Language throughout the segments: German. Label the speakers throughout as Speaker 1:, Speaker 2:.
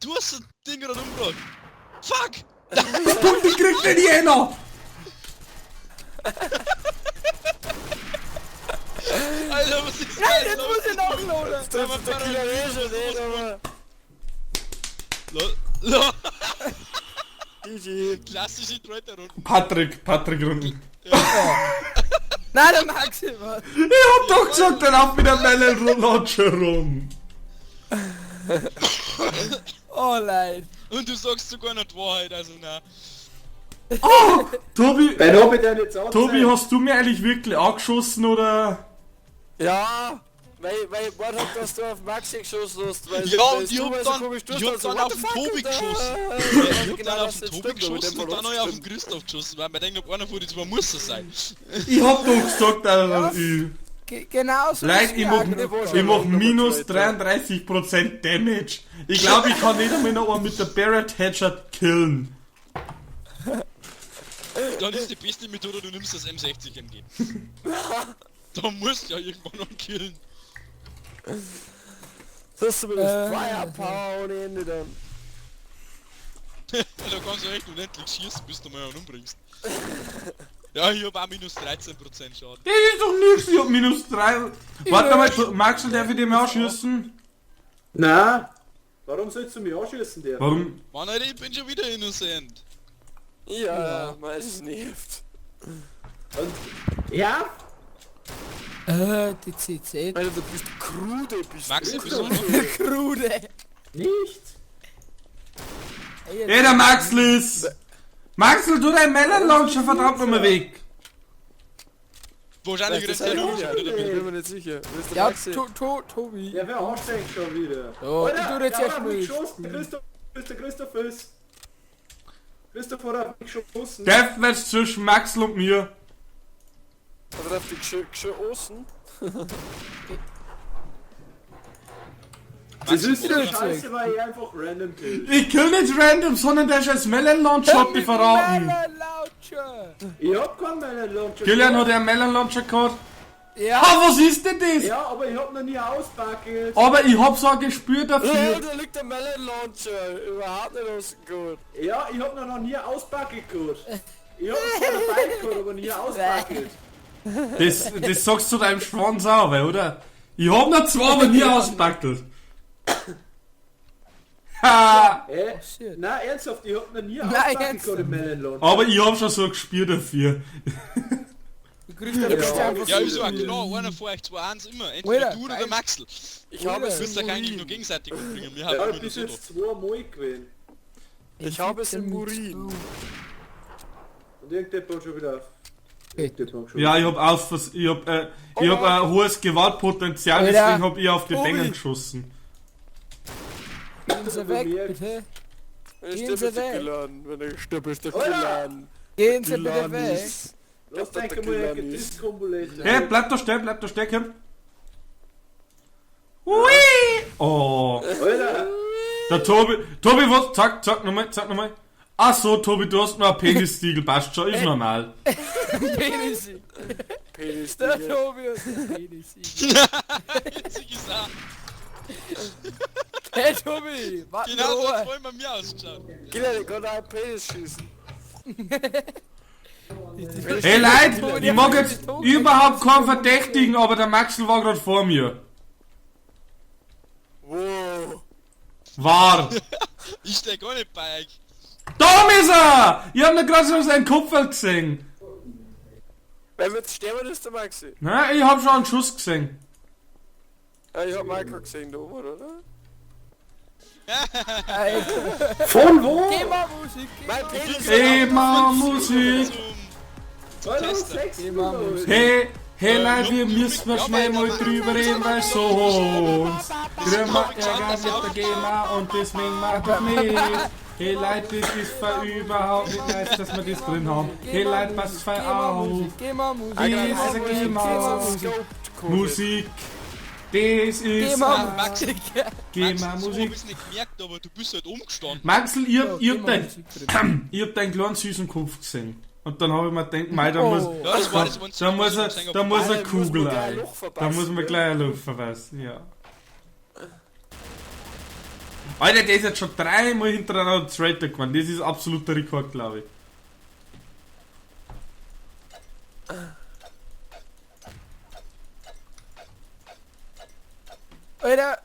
Speaker 1: Du hast das Ding gerade umgebracht. Fuck!
Speaker 2: Und ich krieg den Jena!
Speaker 1: Alter, was ist
Speaker 3: Nein, jetzt muss ich nachladen!
Speaker 4: Das ist der Killer Ranger,
Speaker 1: Lol. Lol.
Speaker 4: GG.
Speaker 1: Klassische Treuter-Runde.
Speaker 2: Patrick Runden.
Speaker 3: Nein, der Maxi, was?
Speaker 2: Ich hab doch gesagt, dann auf mit der Melon Launcher rum.
Speaker 3: Oh leid.
Speaker 1: Und du sagst sogar noch die Wahrheit, also na.
Speaker 2: Oh, Tobi,
Speaker 5: Wen hab ich denn jetzt angezeigt?
Speaker 2: Tobi, hast du mir eigentlich wirklich angeschossen oder?
Speaker 4: Ja, weil warte hab, dass du auf Maxi geschossen hast, weil
Speaker 1: Ja,
Speaker 4: weil
Speaker 1: und ich
Speaker 4: du
Speaker 1: hab
Speaker 4: so
Speaker 1: dann,
Speaker 4: komisch
Speaker 1: ich hab dann auf den Tobi geschossen. Ich hab dann auf den Tobi geschossen und dann auch auf den Christoph geschossen, weil man denkt, einer von den zwei muss es sein.
Speaker 2: Ich hab doch gesagt, Alter,
Speaker 3: Genau so.
Speaker 2: Leute, ich mach minus 33% Damage. Ich glaube, ich kann nicht einmal noch einen mit der Barrett Headshot killen.
Speaker 1: Dann ist die beste Methode, du nimmst das M60 MG. Da musst du ja irgendwann noch killen.
Speaker 4: Das ist zumindest Firepower ohne Ende dann.
Speaker 1: Da kannst du echt unendlich schießen, bis du mal einen umbringst. Ja, ich hab auch minus 13% Schaden.
Speaker 2: Das ist doch nichts, ich hab minus 3. Warte mal, Maxel, darf ich dem auch schießen?
Speaker 5: Nein. Warum sollst du mich anschießen, der?
Speaker 2: Warum?
Speaker 1: Mann, Alter, ich bin schon wieder innocent.
Speaker 4: Ja, meistens nervt.
Speaker 5: Und, ja?
Speaker 3: Die CC.
Speaker 4: Alter, du bist krude,
Speaker 1: Maxi, bist
Speaker 4: du
Speaker 1: du noch?
Speaker 3: Krude.
Speaker 5: Nicht?
Speaker 2: Ey, der Maxel ist... Maxel, du dein Melon Launcher verdammt nochmal weg.
Speaker 1: Wahrscheinlich
Speaker 4: Das
Speaker 1: rennt
Speaker 4: ist
Speaker 1: der
Speaker 4: ja
Speaker 1: noch schon wieder
Speaker 4: ich
Speaker 1: damit.
Speaker 4: bin mir nicht sicher. Wo ist der
Speaker 3: Ja,
Speaker 4: Maxi?
Speaker 3: Tobi.
Speaker 5: Ja, wer anstrengt schon wieder?
Speaker 3: Ja, ich tu jetzt erst mal
Speaker 5: geschossen. Der Christoph ist. Christoph hat mich geschossen.
Speaker 2: Deathmatch zwischen Maxel und mir.
Speaker 4: Oder auf die geschossen?
Speaker 5: Das ist
Speaker 1: Maxi,
Speaker 5: ja scheiße, weil ich einfach random kill.
Speaker 2: Ich kill nicht random, sondern der ist als Melon Launcher, hab ich verraten.
Speaker 3: Launcher.
Speaker 5: Ich hab keinen Melon Launcher.
Speaker 2: Kilian hat ja einen Melon Launcher gehabt.
Speaker 3: Ja.
Speaker 2: Ah, was ist denn das?
Speaker 5: Ja, aber ich hab noch nie auspackelt.
Speaker 2: Aber ich hab so ein Gespür
Speaker 4: Ja,
Speaker 2: dafür.
Speaker 4: da liegt der Melon Launcher. Überhaupt nicht ausgegangen.
Speaker 5: Ja, ich hab noch nie auspackelt gehabt. Ich hab zwar dabei gehabt, aber nie auspackelt.
Speaker 2: Das sagst du deinem Schwanz auch, oder? Ich hab noch zwei, aber nie auspackelt. Ha!
Speaker 3: Shit.
Speaker 5: Nein, ernsthaft, ich hab noch nie
Speaker 3: Nein,
Speaker 5: auspackelt
Speaker 3: ernsthaft.
Speaker 5: gehabt im Melon Launcher.
Speaker 2: Aber ich hab schon so ein Gespür dafür.
Speaker 3: Du kriegst ja bist einfach
Speaker 1: Ja,
Speaker 3: so.
Speaker 1: wieso? Klar, einer von euch 2-1 immer. Entweder
Speaker 3: Alter,
Speaker 1: du oder
Speaker 3: geil.
Speaker 1: der Maxl.
Speaker 4: Ich habe es
Speaker 1: Du wirst
Speaker 4: im
Speaker 1: euch eigentlich nur
Speaker 4: Urin.
Speaker 1: gegenseitig umbringen. Wir
Speaker 5: Ja,
Speaker 1: haben immer
Speaker 5: bis
Speaker 1: nur so.
Speaker 5: jetzt 2 Mal gewesen.
Speaker 4: Ich habe es im Urin.
Speaker 5: Und irgendjemand hat schon wieder auf. Irgendjemand schon
Speaker 2: Ja, ich hab ich hab ein hohes Gewaltpotenzial,
Speaker 3: Alter.
Speaker 2: deswegen hab ich auf die
Speaker 4: Ui.
Speaker 2: Bänge geschossen.
Speaker 3: Gehen Sie weg,
Speaker 5: Bemerkt.
Speaker 3: bitte.
Speaker 4: Wenn ich
Speaker 3: Gehen Sie
Speaker 4: Stöppelstück
Speaker 3: weg.
Speaker 4: geladen. Wenn ich Stöppelstück
Speaker 5: Alter.
Speaker 4: geladen.
Speaker 3: Gehen Sie bitte
Speaker 4: Geladen
Speaker 3: weg.
Speaker 4: ist.
Speaker 5: Lass
Speaker 4: Der
Speaker 5: denken mal,
Speaker 4: Killer
Speaker 5: ein
Speaker 4: ist.
Speaker 5: Diskombolette.
Speaker 2: Hey, bleib da stehen, Hui! Oh.
Speaker 5: Alter,
Speaker 2: Der Tobi, was? Sag nochmal. Ach so, Tobi, du hast noch ein Penisstiegel, passt schon, ist normal.
Speaker 3: Penis.
Speaker 4: Penis.
Speaker 3: Der
Speaker 4: Digga.
Speaker 3: Tobi hat den Penis.
Speaker 1: Witzig ist auch.
Speaker 3: Hey Tobi, warte
Speaker 1: Genau so hat's
Speaker 3: mal.
Speaker 1: vorhin bei mir ausgeschaut.
Speaker 4: Gila, der kann einen Penis schießen.
Speaker 2: Hey Leute, ich mag jetzt überhaupt keinen Verdächtigen, aber der Maxel war gerade vor mir.
Speaker 4: Wow.
Speaker 2: War.
Speaker 1: Ich stehe gar nicht bei euch.
Speaker 2: Da ist er! Ich hab nur gerade so seinen Kopf gesehen.
Speaker 4: Wer wird sterben, ist der Maxi.
Speaker 2: Na, ich hab schon einen Schuss gesehen.
Speaker 4: Ja, ich hab Michael gesehen da oben, oder?
Speaker 3: Alter.
Speaker 5: von wo?
Speaker 3: Geh mal Musik.
Speaker 4: Mein Penis.
Speaker 2: Immer Musik.
Speaker 5: Hallo,
Speaker 1: Tester.
Speaker 5: 6
Speaker 3: Musik.
Speaker 2: Hey Leute, wir müssen mal schnell mal drüber reden, weil sonst kriegen wir Ärger mit der GEMA und deswegen mag ich nicht. Hey Leute, das ist für überhaupt nicht nice, dass wir das drin haben. Hey Leute, passt voll auf.
Speaker 3: Geh mal Musik.
Speaker 2: Diese GEMA Musik, das
Speaker 3: Geh
Speaker 2: ist
Speaker 3: mal
Speaker 1: Max,
Speaker 3: Musik.
Speaker 2: GEMA
Speaker 1: Max, ich
Speaker 2: Musik.
Speaker 1: hab's nicht gemerkt, aber du bist halt umgestanden.
Speaker 2: Maxel, ich hab
Speaker 3: Geh mal Musik drin.
Speaker 2: deinen kleinen süßen Kopf gesehen. Und dann habe ich mir gedacht, mei, da
Speaker 3: Oh.
Speaker 2: muss...
Speaker 1: Ja, das war das, was
Speaker 2: Da muss er
Speaker 4: Alter,
Speaker 2: Kugel
Speaker 4: muss man gleich
Speaker 2: ein.
Speaker 4: ein Loch
Speaker 2: Da muss man
Speaker 4: verpassen,
Speaker 2: gleich ein Loch verpassen, ja. Alter, der ist jetzt schon 3-mal hintereinander Traitor gewonnen. Das ist absoluter Rekord, glaube ich.
Speaker 3: Alter.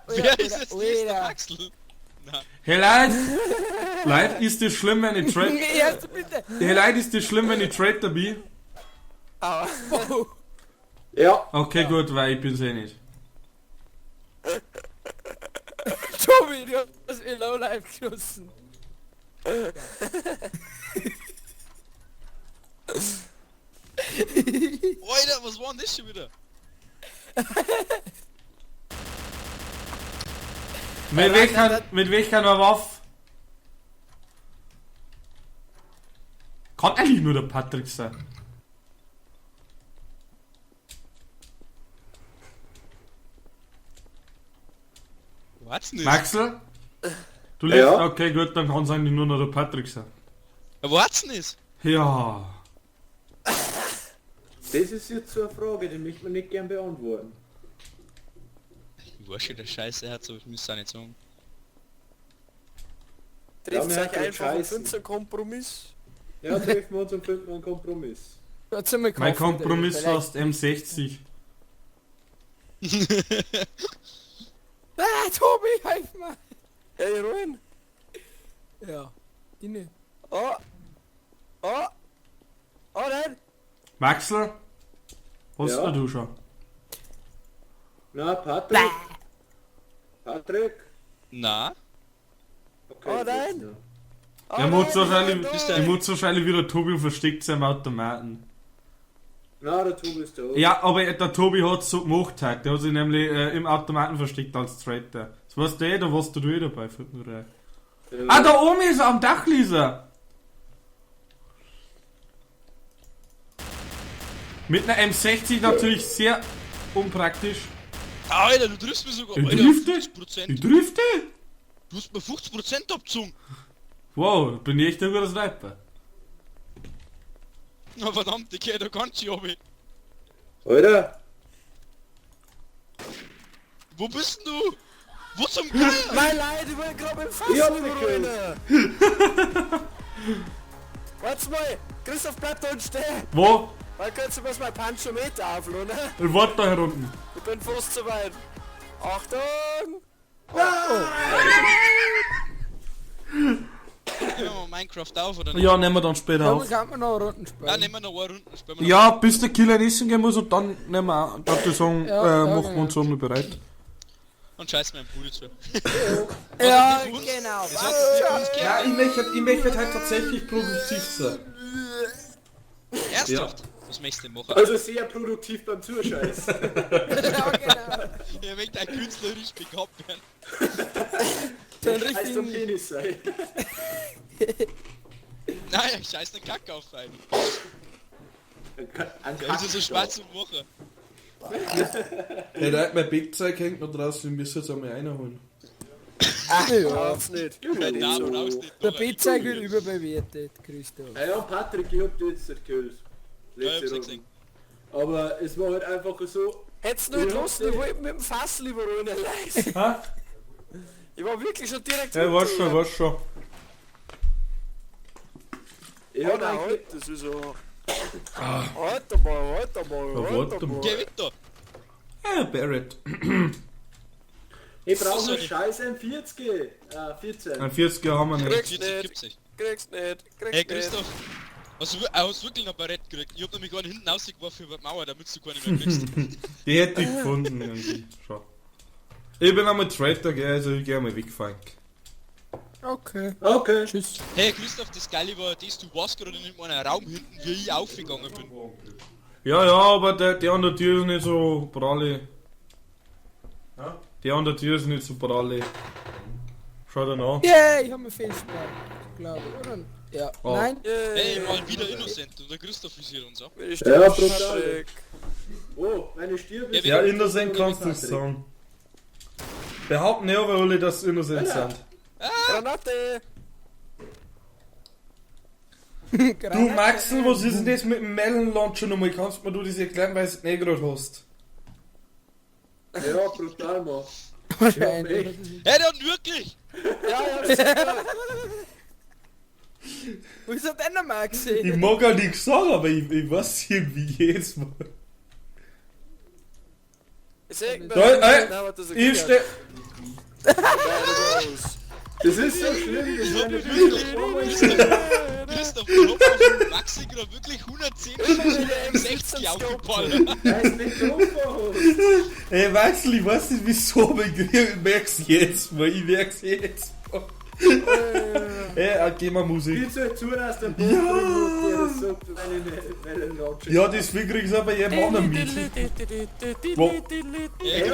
Speaker 1: Wer ist jetzt nächster Axel? Na,
Speaker 2: Hey Leute, ist das schlimm, wenn ich Traitor...
Speaker 3: Erste bitte.
Speaker 2: Hey Leute, ist das schlimm, wenn ich Traitor bin?
Speaker 3: Oh.
Speaker 5: Ja.
Speaker 2: Okay, gut, weil ich bin's eh nicht.
Speaker 3: Tobi, du hast mir Lowlife geschossen.
Speaker 1: Alter, was war denn das schon wieder?
Speaker 2: Mit welcher Waffe? Kann eigentlich nur der Patrick sein.
Speaker 1: Was nicht?
Speaker 2: Maxel? Du lebst?
Speaker 5: Ja.
Speaker 2: Okay, gut, dann kann es eigentlich nur noch der Patrick sein.
Speaker 1: Was nicht?
Speaker 2: Ja.
Speaker 5: Das ist jetzt so eine Frage, die möchte man nicht gern beantworten.
Speaker 1: Wurscht, der Scheiße hat so, ich muss es auch nicht sagen.
Speaker 4: Trifft
Speaker 5: mir
Speaker 4: euch
Speaker 5: hat
Speaker 4: einfach und
Speaker 5: Scheißen.
Speaker 4: findet einen Kompromiss.
Speaker 5: Ja, treffen wir uns und finden einen Kompromiss.
Speaker 2: Mein Kompromiss fast M60.
Speaker 3: Ah, Tobi, hilf mir.
Speaker 4: Hey, Ruin.
Speaker 3: Ja. Inne.
Speaker 4: Oh. Oh. Oh nein.
Speaker 2: Maxel? Hast
Speaker 5: Ja.
Speaker 2: du schon?
Speaker 5: Na, Patrick? Patrick?
Speaker 1: Na?
Speaker 5: Okay,
Speaker 4: Oh
Speaker 5: gut,
Speaker 4: nein.
Speaker 5: ja.
Speaker 4: Oh
Speaker 2: Der muss
Speaker 4: nein,
Speaker 2: wahrscheinlich wieder Tobi und versteckt sich im Automaten.
Speaker 5: Na, der Tobi ist da.
Speaker 2: Ja, aber der Tobi hat so gemacht heute. Der hat sich nämlich im Automaten versteckt als Traitor. Das weißt du eh, da warst du eh dabei. Fällt mir rein.
Speaker 5: Ja.
Speaker 2: Ah, da oben ist er, am Dach, Lisa. Mit einer M60 natürlich sehr unpraktisch.
Speaker 1: Alter, du triffst mich sogar.
Speaker 2: Ich
Speaker 1: Alter,
Speaker 2: drifte?
Speaker 1: 50%.
Speaker 2: Ich drifte?
Speaker 1: Du hast mir 50% abgezogen.
Speaker 2: Wow, bin ich echt ein guter Sniper.
Speaker 1: Na verdammt, ich geh da ganz schön runter.
Speaker 5: Alter,
Speaker 1: Wo bist denn du? Wo zum Geier?
Speaker 4: Mein Leid, ich will gerade im Fass
Speaker 5: Ich hab
Speaker 4: überruinen. Warte mal, Christoph, bleib da und steh.
Speaker 2: Wo?
Speaker 4: Weil kannst du mir mein Panchometer aufladen, ne?
Speaker 2: Warte da herunten.
Speaker 4: Ich bin fast zu weit. Achtung!
Speaker 1: Nehmen wir mal Minecraft auf oder nicht?
Speaker 2: Ja, nehmen wir dann später
Speaker 3: Dann
Speaker 2: auf.
Speaker 3: kann man noch Runden
Speaker 1: Ja,
Speaker 3: spielen.
Speaker 1: nehmen wir noch eine Runde. Spielen wir noch
Speaker 2: Ja, bis der Killer in Essen gehen muss und dann nehmen wir auch, darf ich sagen,
Speaker 3: Ja,
Speaker 2: machen
Speaker 3: genau.
Speaker 2: wir uns so bereit.
Speaker 1: und scheiß meinen Pulli zu.
Speaker 3: Ja,
Speaker 1: Uns?
Speaker 3: genau.
Speaker 1: Das hat uns
Speaker 2: Ja,
Speaker 1: gehört.
Speaker 2: ich möchte halt tatsächlich produktiv sein.
Speaker 1: Ernsthaft? Was möchtest du denn machen?
Speaker 5: also sehr produktiv beim Zuscheiß.
Speaker 3: Ja, genau.
Speaker 1: Er möchte ein künstlerisch begabt werden.
Speaker 3: Den
Speaker 5: Heißt der
Speaker 3: richtigen...
Speaker 5: Penis sein.
Speaker 1: Nein, ich scheiß den Kack auf rein.
Speaker 5: Ein
Speaker 1: Der ist ja so schwarz zum Woche.
Speaker 2: Hey Leute, mein Bettzeug hängt noch draußen, wir müssen jetzt einmal reinholen.
Speaker 3: Ja.
Speaker 4: Auf's nicht.
Speaker 1: Nein, brauchst nicht.
Speaker 3: Der Pizza wird überbewertet, Christoph.
Speaker 5: Ja, Patrick, ich hab dir jetzt erzählt.
Speaker 1: Ja, ich hab's
Speaker 5: Letzte
Speaker 1: gesehen.
Speaker 5: Runde. Aber es war halt einfach so.
Speaker 4: Hättest du nicht
Speaker 5: Ja,
Speaker 4: Lust, ich wollte mit dem Fass lieber ruinen, leise.
Speaker 2: Ha?
Speaker 4: Ich war wirklich schon direkt
Speaker 2: Ja, war schon.
Speaker 5: Ich
Speaker 4: Oh
Speaker 5: hab
Speaker 4: nein,
Speaker 5: eigentlich.
Speaker 4: das ist so... Warte mal.
Speaker 2: warte mal.
Speaker 1: Geh weiter.
Speaker 2: Ja, Barrett.
Speaker 5: Ich brauche
Speaker 1: Achso,
Speaker 5: einen scheiß M40. 14.
Speaker 2: Ein 40er haben wir nicht.
Speaker 4: Kriegst
Speaker 1: 40
Speaker 4: nicht.
Speaker 1: gibt's nicht.
Speaker 4: Kriegst nicht.
Speaker 1: Hey
Speaker 4: Kriegst nicht.
Speaker 1: Christoph. Hast du wirklich noch Barett gekriegt? Ich hab nämlich gar nicht hinten rausgeworfen über die Mauer, damit du gar nicht mehr kriegst.
Speaker 2: Die hätte ich gefunden irgendwie. Schau. Ich bin einmal Traitor, gell, also ich geh einmal wegfahren.
Speaker 3: Okay.
Speaker 5: Okay.
Speaker 3: Tschüss.
Speaker 1: Hey Christoph, das Geile war, dass du warst gerade in einem Raum hinten, wie ich aufgegangen bin.
Speaker 2: Ja, aber der an der Tür ist nicht so pralle. Der an der Tür ist nicht so pralle. Schau dir an.
Speaker 3: Yeah, ich hab mir festgehalten. Glaube ich, oder? Ja.
Speaker 2: Oh.
Speaker 3: Nein?
Speaker 1: Hey, mal wieder Innocent und der Christoph ist hier und so.
Speaker 4: Wenn ich
Speaker 5: Ja,
Speaker 4: sterbe,
Speaker 5: brutal.
Speaker 4: Patrick.
Speaker 5: Oh, meine Stirn ist.
Speaker 1: Ja,
Speaker 2: Innocent kannst du nicht sagen. Behaupten ja aber alle, dass sie Innocent sind.
Speaker 4: Granate.
Speaker 2: Du Maxel, was ist denn das mit dem Melon Launcher nochmal? Kannst du mir das erklären, weil du es nicht gerade hast?
Speaker 5: Ja, brutal, Mann.
Speaker 3: Wahrscheinlich.
Speaker 1: Hey, der hat wirklich!
Speaker 4: Ja,
Speaker 3: Wo ist er denn noch mal
Speaker 2: Ich
Speaker 3: gesehen?
Speaker 2: mag auch nichts sagen, aber ich weiß irgendwie jedes Mal. Ich steh...
Speaker 5: Das ist so schlimm, das ist eine Schlimme.
Speaker 1: Christoph, du hast auf dem Maxi gerade wirklich 110 M60 aufgepallt.
Speaker 5: Da ist nicht drauf.
Speaker 2: Ey, Maxl, ich weiß nicht wieso, aber ich merk's jetzt mal. Ich merk's jetzt mal. Ey, geh mal Musik.
Speaker 5: Bitte zu, dass der Boden drin der das sagt, meine Lautstärke.
Speaker 2: Ja, deswegen krieg's aber jedem anderen mit. Wo?
Speaker 1: Ja,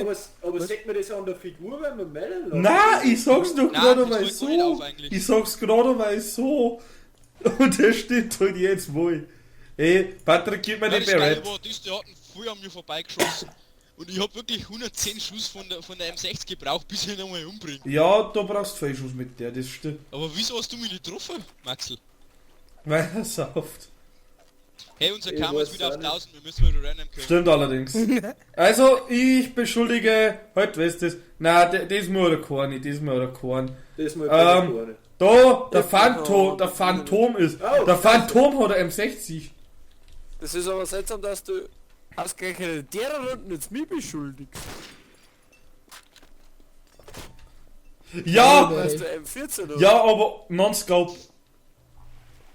Speaker 5: Aber
Speaker 1: Christoph,
Speaker 5: sagt man das an der Figur, wenn man melden lässt?
Speaker 2: Nein, ich sag's doch
Speaker 1: Nein,
Speaker 2: gerade
Speaker 1: das
Speaker 2: mal
Speaker 1: fällt gar nicht auf
Speaker 2: so.
Speaker 1: eigentlich.
Speaker 2: Ich sag's gerade mal so. Und der steht halt jetzt wohl. Ey, Patrick, gib mir
Speaker 1: ja,
Speaker 2: den
Speaker 1: das Geile
Speaker 2: Barrett.
Speaker 1: war, der hat voll an mir vorbeigeschossen. Und ich hab wirklich 110 Schuss von der M60 gebraucht, bis ich ihn einmal umbringe.
Speaker 2: Ja, da brauchst du Fehlschuss mit der, das stimmt.
Speaker 1: Aber wieso hast du mich nicht getroffen, Maxl?
Speaker 2: Weil er sauft.
Speaker 1: Hey, unser
Speaker 5: Ich
Speaker 1: Karma ist
Speaker 5: weiß
Speaker 1: wieder auf
Speaker 5: auch nicht.
Speaker 1: 1000, wir müssen wieder random können.
Speaker 2: Stimmt allerdings. Also, ich beschuldige, halt weißt du das, nein, das muss er keinen, das muss er keinen.
Speaker 5: Das mal bei der Korne.
Speaker 2: Da, der Phantom ist,
Speaker 5: Oh,
Speaker 2: der Phantom hat eine M60.
Speaker 4: Das ist aber seltsam, dass du ausgerechnet in der Runde jetzt mich beschuldigst.
Speaker 2: Ja,
Speaker 4: Dass du M14 hast.
Speaker 2: ja, aber non-scope.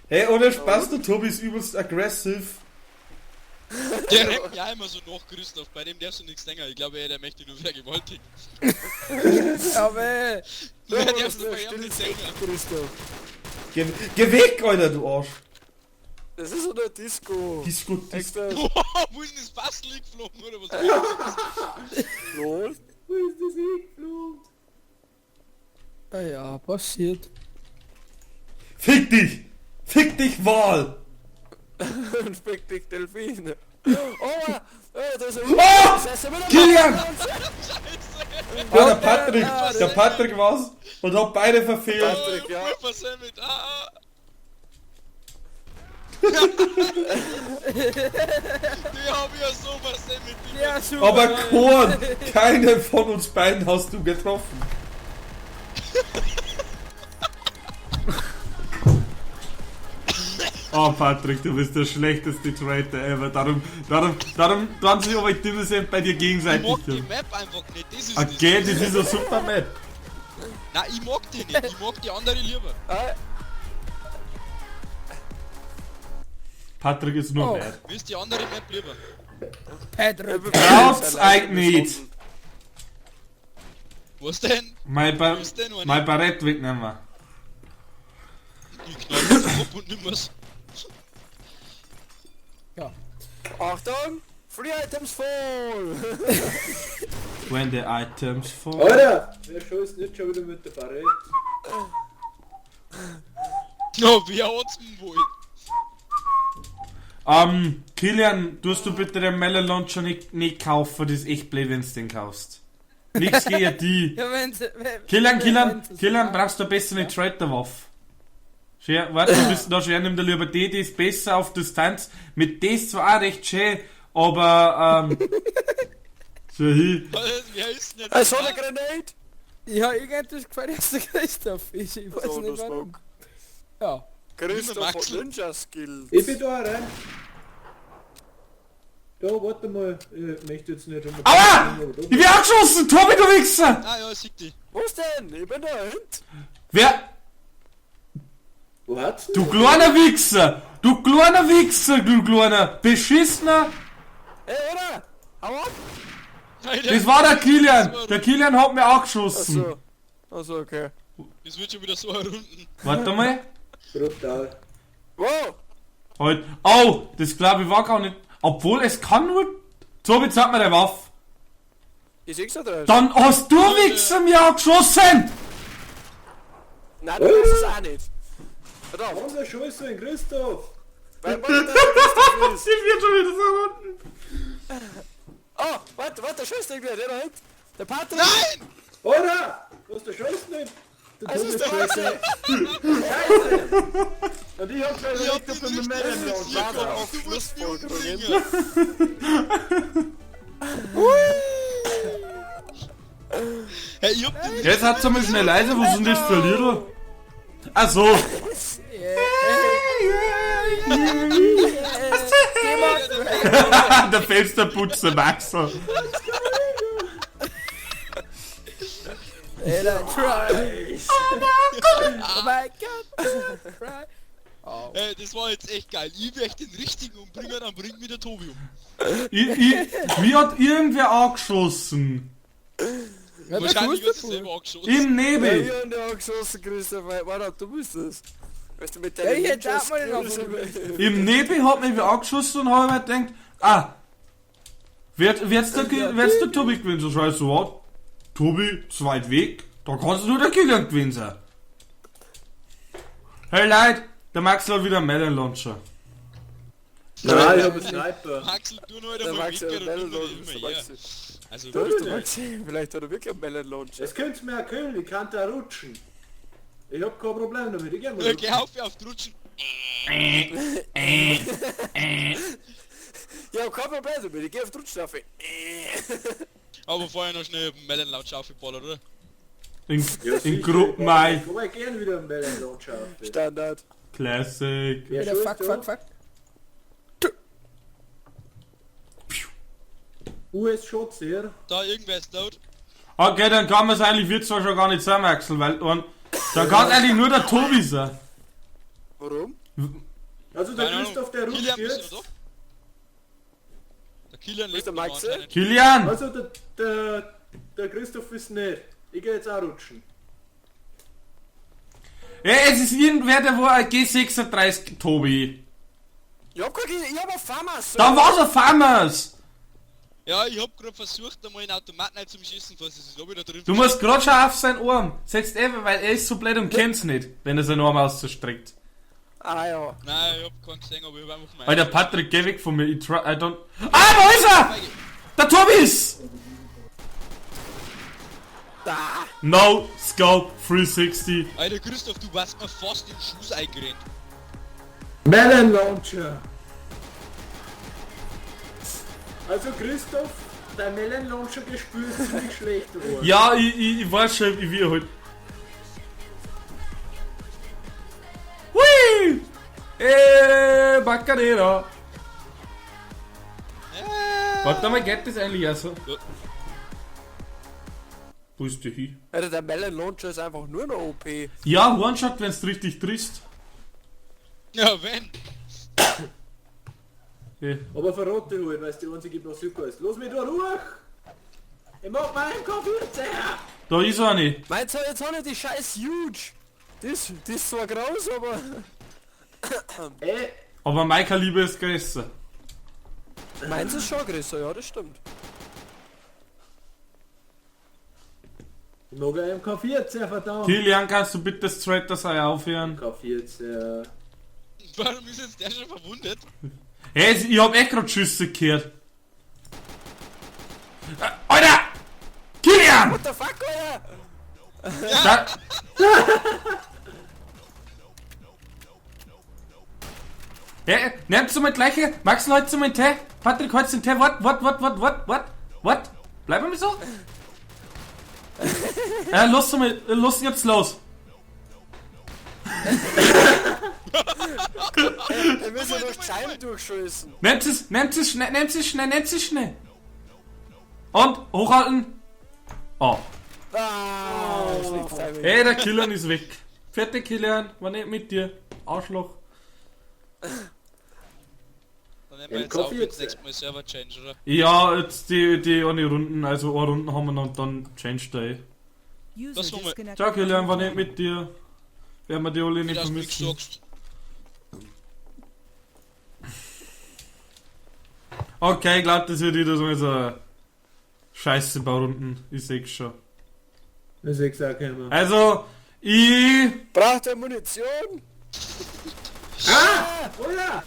Speaker 2: Hey, ohne Spaß, der Tobi ist übelst aggressiv.
Speaker 1: Der rennt ja immer so nach, Christoph, bei dem darfst du nichts länger. Ich glaube, der möchte nur vergewaltigen.
Speaker 3: Aber
Speaker 1: Der darfst du bei ihm nicht länger.
Speaker 4: Christoph.
Speaker 2: Geh weg, Alter, du Arsch.
Speaker 4: Das ist so eine Disco.
Speaker 2: Disco.
Speaker 4: Extra
Speaker 1: Wo ist denn das Bastel geflogen, oder was?
Speaker 4: Lol.
Speaker 5: Wo ist das hingeflogen?
Speaker 3: ah ja, passiert.
Speaker 2: Fick dich! Fick dich, Wal!
Speaker 4: Und fick dich Delfine. Oh, da ist ein
Speaker 2: Oh! Kilian! Ja, der Patrick war's und hat beide verfehlt.
Speaker 4: Patrick, ja.
Speaker 1: Voll versemmelt. Die haben ja so versemmelt.
Speaker 3: Ja, super.
Speaker 2: Aber Korn, keinen von uns beiden hast du getroffen. Oh Patrick, du bist der schlechteste Trader ever. Darum tun sich aber die sind bei dir
Speaker 1: Ich
Speaker 2: gegenseitig.
Speaker 1: mag die Map einfach nicht, das ist
Speaker 2: Okay, das ist eine super Map.
Speaker 1: Nein, ich mag die nicht, ich mag die andere lieber.
Speaker 2: Patrick ist nur
Speaker 3: Oh.
Speaker 2: mad.
Speaker 1: Mir ist die andere Map lieber.
Speaker 3: Pedro.
Speaker 2: Braucht's eigentlich nicht.
Speaker 1: Was denn?
Speaker 2: Mein Barett wegnehmen.
Speaker 1: Ich knall das ab und nimmer's.
Speaker 3: Ja.
Speaker 4: Achtung! Free Items fall!
Speaker 2: When the items fall.
Speaker 5: Alter! Wer scheißt nicht schon wieder mit der Barrett?
Speaker 1: No, wer hat's denn wohl?
Speaker 2: Kilian, tust du bitte den Melon Launcher nicht kaufen, das ist echt blöd, wenn du den kaufst. Nix gegen die.
Speaker 3: Ja, wenn's,
Speaker 2: Kilian, brauchst du besser eine Trader-Waffe. Warte, du bist da schwer, nimm dir lieber die ist besser auf Distanz. Mit des zwar auch recht schön, aber, so hin.
Speaker 1: Wer ist denn jetzt?
Speaker 4: Also eine Grenade!
Speaker 3: Ja, irgendwas gefällt erst der Christoph. Ich weiß
Speaker 4: So,
Speaker 3: nicht
Speaker 4: das
Speaker 3: warum.
Speaker 4: Smoke.
Speaker 3: Ja.
Speaker 4: Christoph hat
Speaker 1: Maxl.
Speaker 4: Ninja Skills.
Speaker 5: Ich bin da rein. Da, warte mal. Ich möchte jetzt nicht immer...
Speaker 2: Aua! Ich bin angeschossen! Tobi, du Wichser!
Speaker 1: Ah ja, sieg die.
Speaker 4: Was denn? Ich bin da hint.
Speaker 2: Wer?
Speaker 5: Wo hat's denn?
Speaker 2: Du kleiner Wichser! Du kleiner Wichser, du kleiner Beschissener!
Speaker 4: Hey, oder? Hau ab!
Speaker 1: Alter,
Speaker 2: Das war der Kilian! Der Kilian hat mir angeschossen!
Speaker 4: Achso. Achso, okay.
Speaker 1: Das wird schon wieder so herunten.
Speaker 2: Warte mal.
Speaker 5: Brutal.
Speaker 4: Wow!
Speaker 2: Halt. Oh, das glaube ich war gar nicht. Obwohl es kann nur. Tobi, zeig mir der Waffe.
Speaker 4: Ich seh's da drin.
Speaker 2: Dann hast du Wichser mir angeschossen!
Speaker 4: Nein, du weißt es auch nicht. Verdammt.
Speaker 5: Warum der Scheiße in Christoph?
Speaker 4: Weil man da Christoph ist.
Speaker 2: Die wird schon wieder so unten.
Speaker 4: Oh, warte, der scheißt irgendwie, der da hint. Der Patrick.
Speaker 1: Nein!
Speaker 5: Alter! Was der Scheiße nicht? Du
Speaker 4: Es ist der
Speaker 5: Scheiße.
Speaker 4: Patrick.
Speaker 5: Scheiße! Und ich hab gleich
Speaker 1: Ich hab
Speaker 5: direkt
Speaker 1: den
Speaker 5: auf den
Speaker 1: nicht
Speaker 5: Melon
Speaker 1: gesehen.
Speaker 5: Launcher.
Speaker 4: Warte auf
Speaker 1: Du musst mich
Speaker 4: Schlussfolgerungen.
Speaker 1: umbringen. Hey, ich hab den
Speaker 2: Jetzt hat's mal schnell leise, wo sind das für Lieder? Ach so. Der Fensterputzer Maxer.
Speaker 3: Oh mein Gott! Try. Oh.
Speaker 1: Hey, das war jetzt echt geil. Ich werde den richtigen umbringen, dann bringt mir der Tobi um.
Speaker 2: Wie hat irgendwer angeschossen?
Speaker 3: Ja,
Speaker 1: Wahrscheinlich
Speaker 3: wird
Speaker 1: wird es selber angeschossen.
Speaker 2: Im
Speaker 4: Wer
Speaker 2: Nebel.
Speaker 4: hier an der angeschossen, Christoph? Warte, du bist es. Weißt du, mit
Speaker 3: Ja,
Speaker 4: deinen
Speaker 3: hier darf man den
Speaker 4: Ninja-Skills-
Speaker 2: Im Nebel hat mich wer angeschossen und hab mir gedacht, wird's der Tobi gewinnen? So scheiße, so was? Tobi, ist weit weg. Da kannst du nur der Kilian gewinnen sein. Hey Leute, der Max hat wieder einen Melon Launcher.
Speaker 5: Nein, ich hab einen Sniper.
Speaker 1: Maxel, du nur
Speaker 4: Der
Speaker 1: wieder mal
Speaker 4: Max hat einen
Speaker 1: weg und
Speaker 4: Melon
Speaker 1: immer
Speaker 4: Launcher,
Speaker 1: her.
Speaker 4: Maxi.
Speaker 1: Also,
Speaker 4: Du hast doch mal gesehen, vielleicht hat er wirklich einen Melon Launcher.
Speaker 5: Es könnte mir kühlen, ich kann da rutschen. Ich hab kein Problem damit, ich geh mal
Speaker 1: geh
Speaker 5: rutschen.
Speaker 1: auf die Rutschen.
Speaker 4: Ja, kein Problem damit, ich geh auf die Rutschstaffel.
Speaker 1: Aber vorher noch schnell einen Melon-Launch aufgeballert, oder?
Speaker 2: In Gruppen
Speaker 5: Komm mal gern wieder einen Bell Launcher auf.
Speaker 4: Standard.
Speaker 2: Classic.
Speaker 5: Wer
Speaker 3: Wieder
Speaker 5: schuld
Speaker 3: fuck,
Speaker 5: da?
Speaker 3: fuck, fuck.
Speaker 5: US-Schutz hier.
Speaker 1: Da, irgendwer ist tot.
Speaker 2: Okay, dann kann man es eigentlich wird zwar schon gar nicht sein, Maxel, weil dann kann eigentlich nur der Tobi sein.
Speaker 4: Warum?
Speaker 5: Also der
Speaker 1: Keine Ahnung.
Speaker 5: Christoph, der rutscht
Speaker 1: Kilian, bist du
Speaker 5: jetzt.
Speaker 1: noch da? Der Kilian
Speaker 4: Ist
Speaker 1: lebt
Speaker 4: der
Speaker 1: noch
Speaker 4: Maxi?
Speaker 1: anscheinend.
Speaker 2: Kilian!
Speaker 5: Also der Christoph ist nicht. Ich geh jetzt auch rutschen.
Speaker 2: Ja, es ist irgendwer, der war ein G36 Tobi.
Speaker 4: Ich hab ein Farmers.
Speaker 2: Da war's ein Farmers!
Speaker 1: Ja, ich hab gerade versucht, einmal einen Automaten einzuschießen, falls es da wieder drin
Speaker 2: Du musst grad schon auf seinen Arm. Setzt eben, weil er ist so blöd und kennt's nicht, wenn er seinen Arm auszustreckt.
Speaker 4: Ah ja.
Speaker 1: Nein, ich hab keinen gesehen, aber ich hab einfach mal...
Speaker 2: Alter, Patrick, geh weg von mir. I don't... Da ist er! Der Tobi ist!
Speaker 4: Da.
Speaker 2: No Scope 360.
Speaker 1: Alter, Christoph, du warst mir fast in den Schuss eingerennt.
Speaker 5: Melon Launcher. Also Christoph, dein Melon Launcher Gespür ist ziemlich schlecht geworden.
Speaker 2: Ja, ich weiß schon, wie wir heute. Hui! Baccarera. Warte mal, geht das eigentlich auch so?
Speaker 1: Ja.
Speaker 2: Wo ist der hin?
Speaker 4: Alter, der Melon Launcher ist einfach nur noch OP.
Speaker 2: Ja, One-Shot, wenn's richtig triffst.
Speaker 1: Ja, wenn.
Speaker 2: Okay.
Speaker 5: Aber verrote halt, weil es die einzige Bazooka ist. Los mich da ruhig! Ich mag meinen K14!
Speaker 2: Da ist er nicht.
Speaker 4: Meinst du, jetzt haben die scheiß huge? Das ist zwar groß, aber...
Speaker 5: Ey,
Speaker 2: Aber mein Kaliber ist größer.
Speaker 4: Meins ist schon größer, ja, das stimmt.
Speaker 5: ich mag einen K14, verdammt!
Speaker 2: Kilian, kannst du bitte das Threader sei aufhören?
Speaker 5: K14.
Speaker 1: Warum ist jetzt der schon verwundet?
Speaker 2: Hey, ich hab echt grad Schüsse gehört. Alter! Kilian!
Speaker 4: What the fuck, Alter?
Speaker 2: Da, ja, nehmt du mal gleiche. Max, heute du mal den Tee. Patrick, heute den Tee. What? Bleib mal so. Ja, los jetzt los.
Speaker 4: Wir müssen durch die Scheiben durchschießen.
Speaker 2: Nehmt es schnell. Und, hochhalten. Oh.
Speaker 4: Ah, schlecht Timing.
Speaker 2: Hey, der Kilian ist weg. Fertig, Kilian. War nicht mit dir. Arschloch.
Speaker 1: Dann nehmen wir
Speaker 5: Ja,
Speaker 1: jetzt auf
Speaker 5: Kaffee
Speaker 1: jetzt
Speaker 5: jetzt,
Speaker 1: nächstes Mal Server Change, oder?
Speaker 2: Ja, jetzt die eine Runden, also eine Runden haben wir noch und dann Change Day.
Speaker 1: Das haben wir.
Speaker 2: Ciao, Kilian, war nicht mit dir. Werden wir die alle
Speaker 1: Wie
Speaker 2: nicht
Speaker 1: das nichts
Speaker 2: vermissen.
Speaker 1: sagst.
Speaker 2: Okay, ich glaube, das wird wieder so eine Scheiße bei Runden. Ich seh's schon.
Speaker 5: Das ist gesagt, immer.
Speaker 2: Also, ich...
Speaker 4: Braucht er Munition?
Speaker 5: Ah! Oh ja!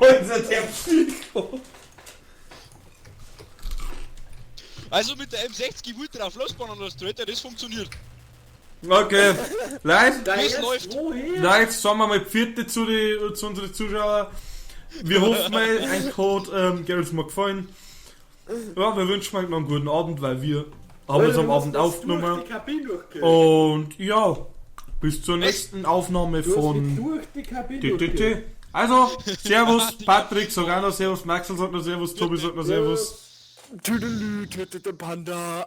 Speaker 5: Alter, der Psycho!
Speaker 1: Also mit der M60 Volt drauf losbauen und das Traitor, das funktioniert.
Speaker 2: Okay. Leute,
Speaker 5: Da
Speaker 1: Wie es
Speaker 5: jetzt,
Speaker 1: läuft.
Speaker 5: woher?
Speaker 2: Leute, sagen wir mal Pfiate zu unseren Zuschauern. Wir hoffen mal, ein Code geht uns mal gefallen. Ja, wir wünschen euch noch einen guten Abend, weil wir haben uns am Abend aufgenommen.
Speaker 5: Die Kabine durchgehört.
Speaker 2: Und ja, bis zur nächsten Aufnahme
Speaker 5: Du hast
Speaker 2: von
Speaker 5: mich durch die Kabine durchgehört.
Speaker 2: DTT. Also, Servus, Patrick sagt auch noch Servus, Maxel sagt noch Servus, Tobi sagt noch Servus.
Speaker 4: Tüdelü, tötete Panda.